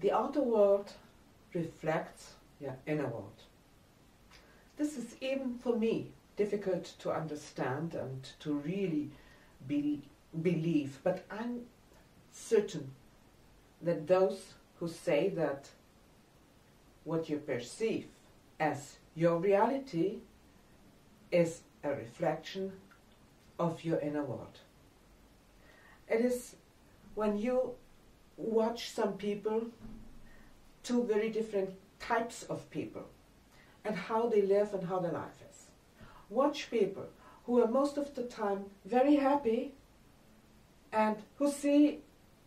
The outer world reflects your inner world. This is even for me difficult to understand and to really believe, but I'm certain that those who say that what you perceive as your reality is a reflection of your inner world. It is when you watch some people, two very different types of people, and how they live and how their life is. Watch people who are most of the time very happy and who see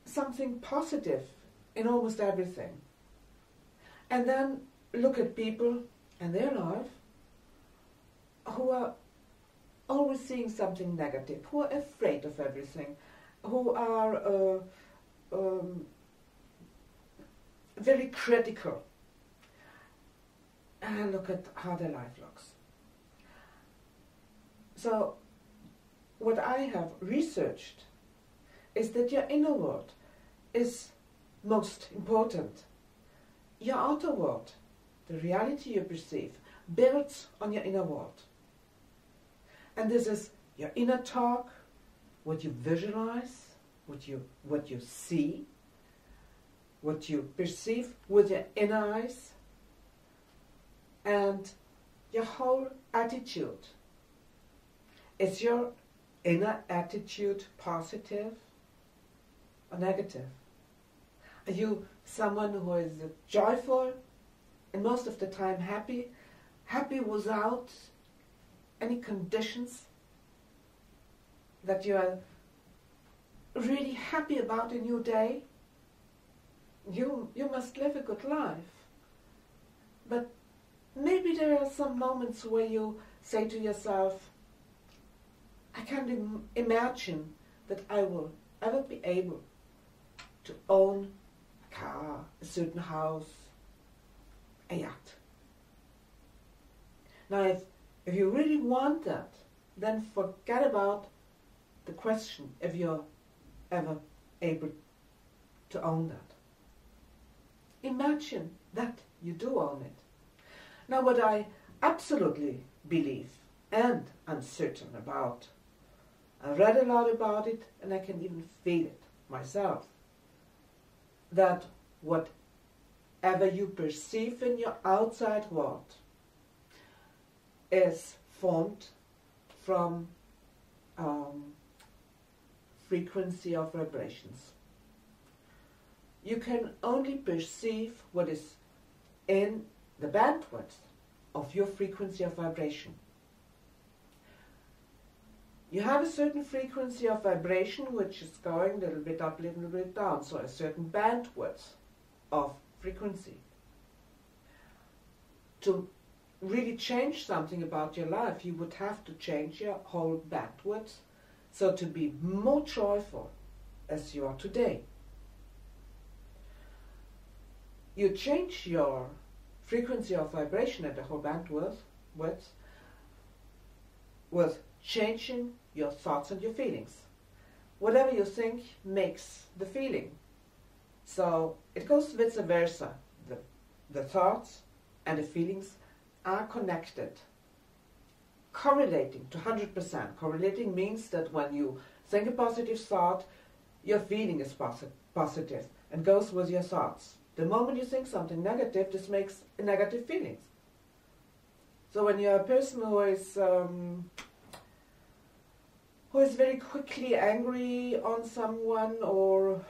something positive in almost everything. And then look at people and their life who are always seeing something negative, who are afraid of everything, who are very critical. And look at how their life looks. So, what I have researched is that your inner world is most important. Your outer world, the reality you perceive, builds on your inner world. And this is your inner talk, what you visualize, what you see, what you perceive with your inner eyes, and your whole attitude. Is your inner attitude positive or negative? Are you someone who is joyful and most of the time happy without any conditions, that you are really happy about in your day? You must live a good life. But maybe there are some moments where you say to yourself, I can't imagine that I will ever be able to own a car, a certain house, a yacht. Now, if you really want that, then forget about the question if you're ever able to own that. Imagine that you do own it. Now, what I absolutely believe, and I'm certain about, I read a lot about it and I can even feel it myself, that whatever you perceive in your outside world is formed from frequency of vibrations. You can only perceive what is in the bandwidth of your frequency of vibration. You have a certain frequency of vibration which is going a little bit up, a little bit down, so a certain bandwidth of frequency. To really change something about your life, you would have to change your whole bandwidth, so to be more joyful as you are today. You change your frequency of vibration at the whole bandwidth with changing your thoughts and your feelings. Whatever you think makes the feeling. So it goes vice versa. The thoughts and the feelings are connected, correlating to 100%. Correlating means that when you think a positive thought, your feeling is positive and goes with your thoughts. The moment you think something negative, this makes a negative feelings. So when you're a person who is very quickly angry on someone or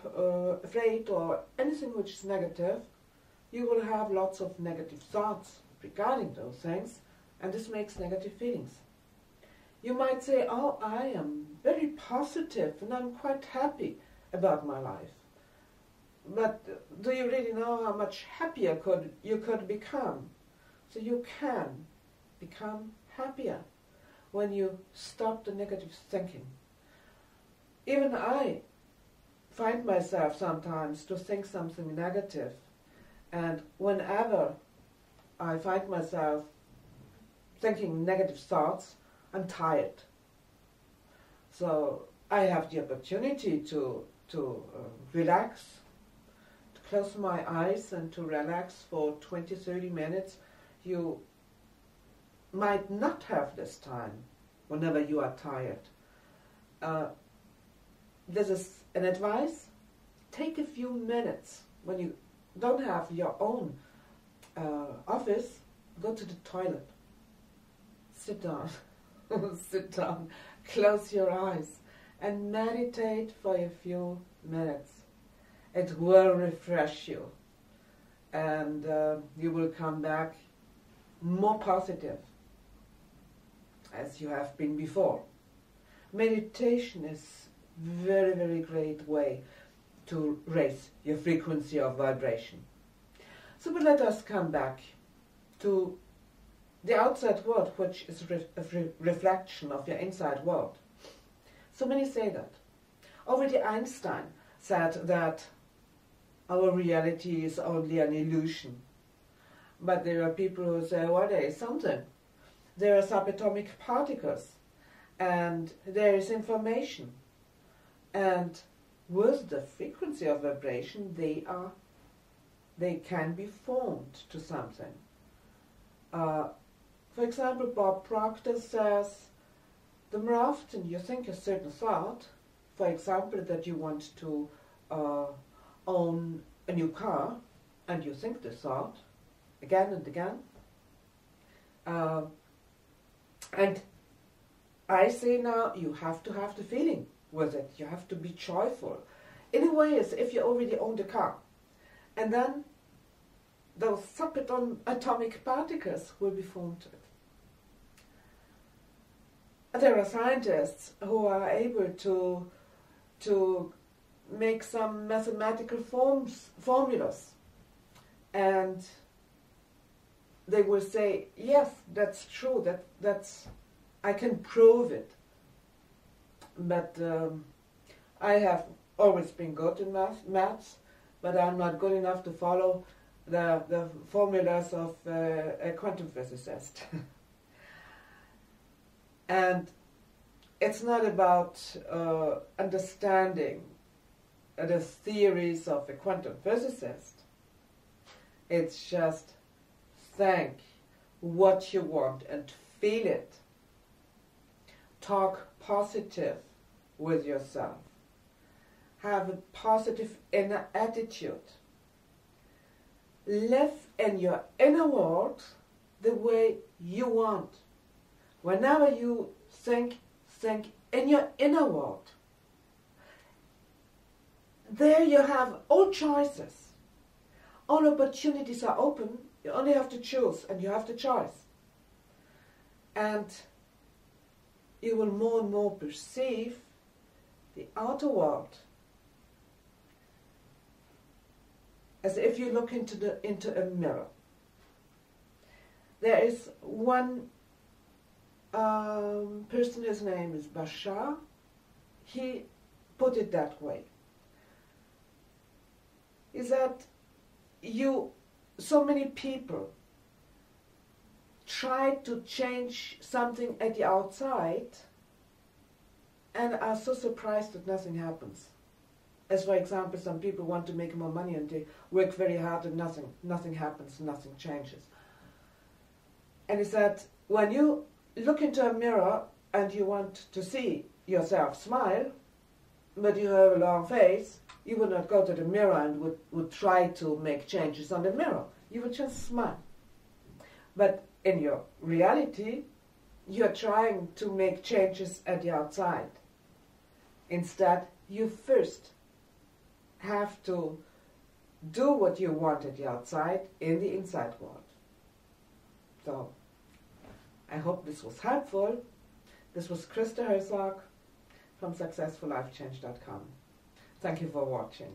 afraid or anything which is negative, you will have lots of negative thoughts regarding those things, and this makes negative feelings. You might say, oh, I am very positive and I'm quite happy about my life. But do you really know how much happier you could become? So you can become happier when you stop the negative thinking. Even I find myself sometimes to think something negative, and whenever I find myself thinking negative thoughts, I'm tired. So I have the opportunity to relax, to close my eyes and to relax for 20-30 minutes, you might not have this time whenever you are tired. This is an advice. Take a few minutes when you don't have your own office, go to the toilet, sit down, sit down, close your eyes and meditate for a few minutes. It will refresh you and you will come back more positive as you have been before. Meditation is very, very great way to raise your frequency of vibration. So but let us come back to the outside world, which is a reflection of your inside world. So many say that. Already Einstein said that our reality is only an illusion. But there are people who say, well, there is something. There are subatomic particles, and there is information. And with the frequency of vibration, they can be formed to something. For example, Bob Proctor says, the more often you think a certain thought, for example, that you want to own a new car, and you think the thought again and again, and I say now, you have to have the feeling with it. You have to be joyful. In a way, as if you already owned a car. And then those subatomic particles will be formed to it. There are scientists who are able to make some mathematical formulas. And they will say, yes, that's true, that's I can prove it. But I have always been good in maths, but I'm not good enough to follow the formulas of a quantum physicist. And it's not about understanding the theories of a quantum physicist. It's just think what you want and feel it. Talk positive with yourself. Have a positive inner attitude. Live in your inner world the way you want. Whenever you think in your inner world. There you have all choices. All opportunities are open. You only have to choose, and you have the choice. And you will more and more perceive the outer world as if you look into a mirror. There is one person, his name is Bashar. He put it that way. Is that so many people try to change something at the outside and are so surprised that nothing happens. As for example, some people want to make more money and they work very hard and nothing happens, nothing changes. And he said, when you look into a mirror and you want to see yourself smile, but you have a long face, you would not go to the mirror and would try to make changes on the mirror. You would just smile. But in your reality, you're trying to make changes at the outside. Instead, you first have to do what you want at the outside in the inside world. So, I hope this was helpful. This was Christa Herzog from SuccessfulLifeChange.com. Thank you for watching.